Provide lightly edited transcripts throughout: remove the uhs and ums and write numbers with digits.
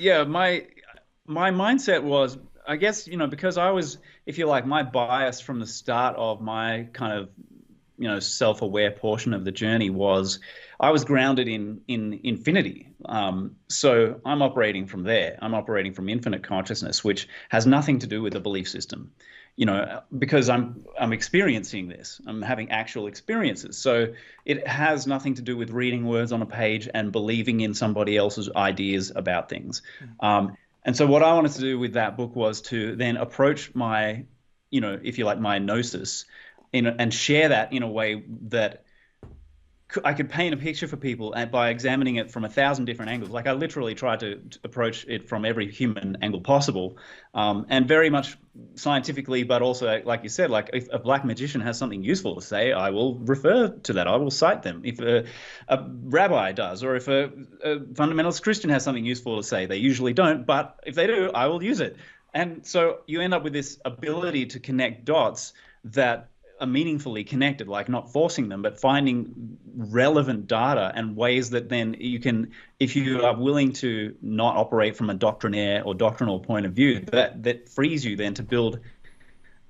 yeah, my mindset was, I guess, because I was, if you like, my bias from the start of my kind of, self-aware portion of the journey was I was grounded in infinity. So I'm operating from there. I'm operating from infinite consciousness, which has nothing to do with the belief system. Because I'm experiencing this. I'm having actual experiences. So it has nothing to do with reading words on a page and believing in somebody else's ideas about things. And so what I wanted to do with that book was to then approach my, if you like, my gnosis and share that in a way that I could paint a picture for people by examining it from 1,000 different angles. Like I literally tried to approach it from every human angle possible, and very much scientifically, but also, like you said, like if a black magician has something useful to say, I will refer to that. I will cite them. If a rabbi does, or if a fundamentalist Christian has something useful to say, they usually don't, but if they do, I will use it. And so you end up with this ability to connect dots that are meaningfully connected, like not forcing them, but finding relevant data and ways that then you can, if you are willing to not operate from a doctrinaire or doctrinal point of view, that frees you then to build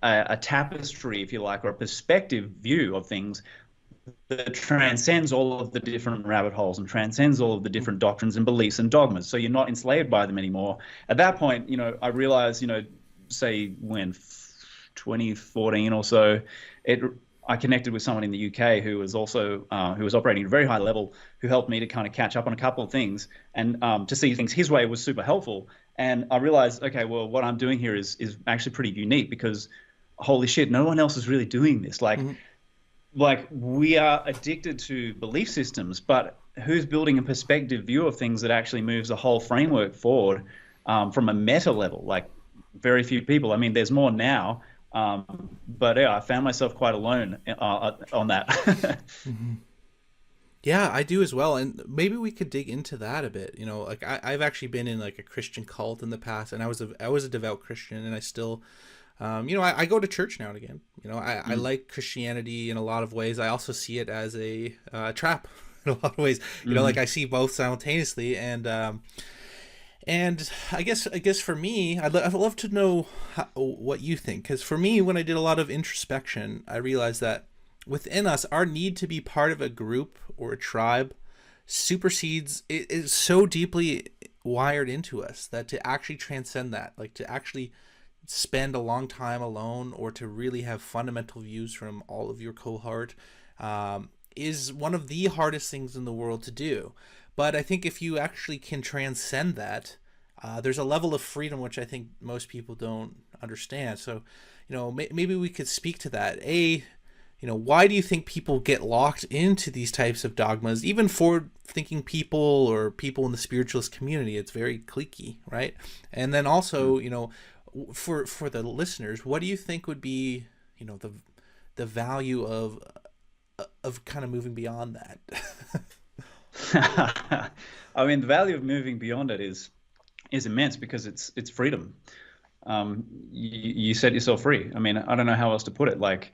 a tapestry, if you like, or a perspective view of things that transcends all of the different rabbit holes and transcends all of the different doctrines and beliefs and dogmas. So you're not enslaved by them anymore. At that point, I realized, say when 2014 or so, I connected with someone in the UK who was also who was operating at a very high level, who helped me to kind of catch up on a couple of things and to see things his way was super helpful. And I realized, okay, well, what I'm doing here is actually pretty unique because, holy shit, no one else is really doing this. Like we are addicted to belief systems, but who's building a perspective view of things that actually moves the whole framework forward from a meta level? Like very few people. I mean, there's more now. But yeah, I found myself quite alone on that. Mm-hmm. Yeah, I do as well. And maybe we could dig into that a bit. Like I've actually been in like a Christian cult in the past, and I was a devout Christian, and I still, I go to church now and again. I like Christianity in a lot of ways. I also see it as a trap in a lot of ways. Like I see both simultaneously, and I guess for me, I'd love to know what you think. Because for me, when I did a lot of introspection, I realized that within us, our need to be part of a group or a tribe supersedes, it is so deeply wired into us that to actually transcend that, like to actually spend a long time alone or to really have fundamental views from all of your cohort is one of the hardest things in the world to do. But I think if you actually can transcend that, there's a level of freedom which I think most people don't understand. So, maybe we could speak to that. Why do you think people get locked into these types of dogmas? Even forward-thinking people or people in the spiritualist community, it's very cliquey, right? And then also, for the listeners, what do you think would be, the value of kind of moving beyond that? I mean, the value of moving beyond it is immense because it's freedom. You set yourself free. I mean, I don't know how else to put it. Like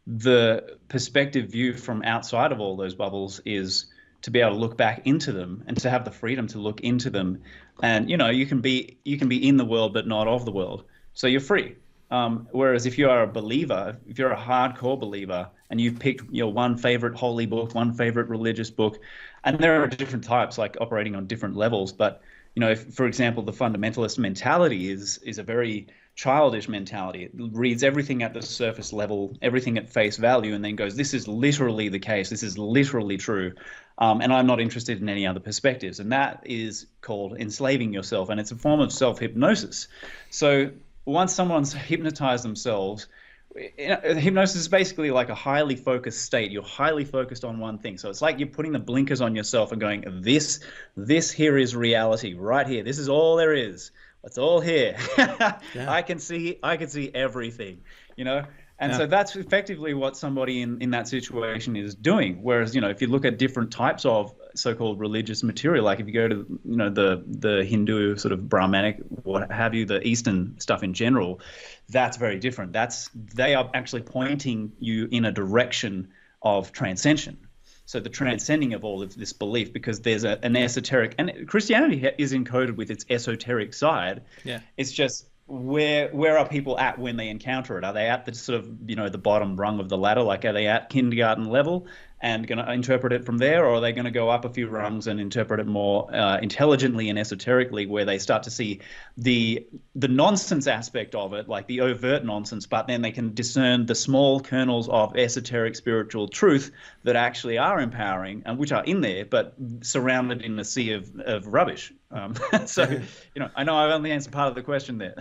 the perspective view from outside of all those bubbles is to be able to look back into them and to have the freedom to look into them. And you can be in the world but not of the world. So you're free. Whereas if you are a believer, if you're a hardcore believer and you've picked your one favorite holy book, one favorite religious book, and there are different types like operating on different levels. But, if, for example, the fundamentalist mentality is a very childish mentality. It reads everything at the surface level, everything at face value, and then goes, this is literally the case. This is literally true. And I'm not interested in any other perspectives. And that is called enslaving yourself. And it's a form of self-hypnosis. So once someone's hypnotized themselves, hypnosis is basically like a highly focused state. You're highly focused on one thing. So it's like you're putting the blinkers on yourself and going, this here is reality right here. This is all there is. It's all here. Yeah. I can see everything, And so that's effectively what somebody in that situation is doing. Whereas, if you look at different types of so-called religious material, like if you go to, the Hindu sort of Brahmanic, what have you, the Eastern stuff in general, that's very different. They are actually pointing you in a direction of transcension. So the transcending of all of this belief, because there's an esoteric, and Christianity is encoded with its esoteric side. Yeah. It's just where are people at when they encounter it? Are they at the sort of, the bottom rung of the ladder? Like, are they at kindergarten level and going to interpret it from there, or are they going to go up a few rungs and interpret it more intelligently and esoterically, where they start to see the nonsense aspect of it, like the overt nonsense, but then they can discern the small kernels of esoteric spiritual truth that actually are empowering and which are in there, but surrounded in a sea of rubbish. So, I know I've only answered part of the question there.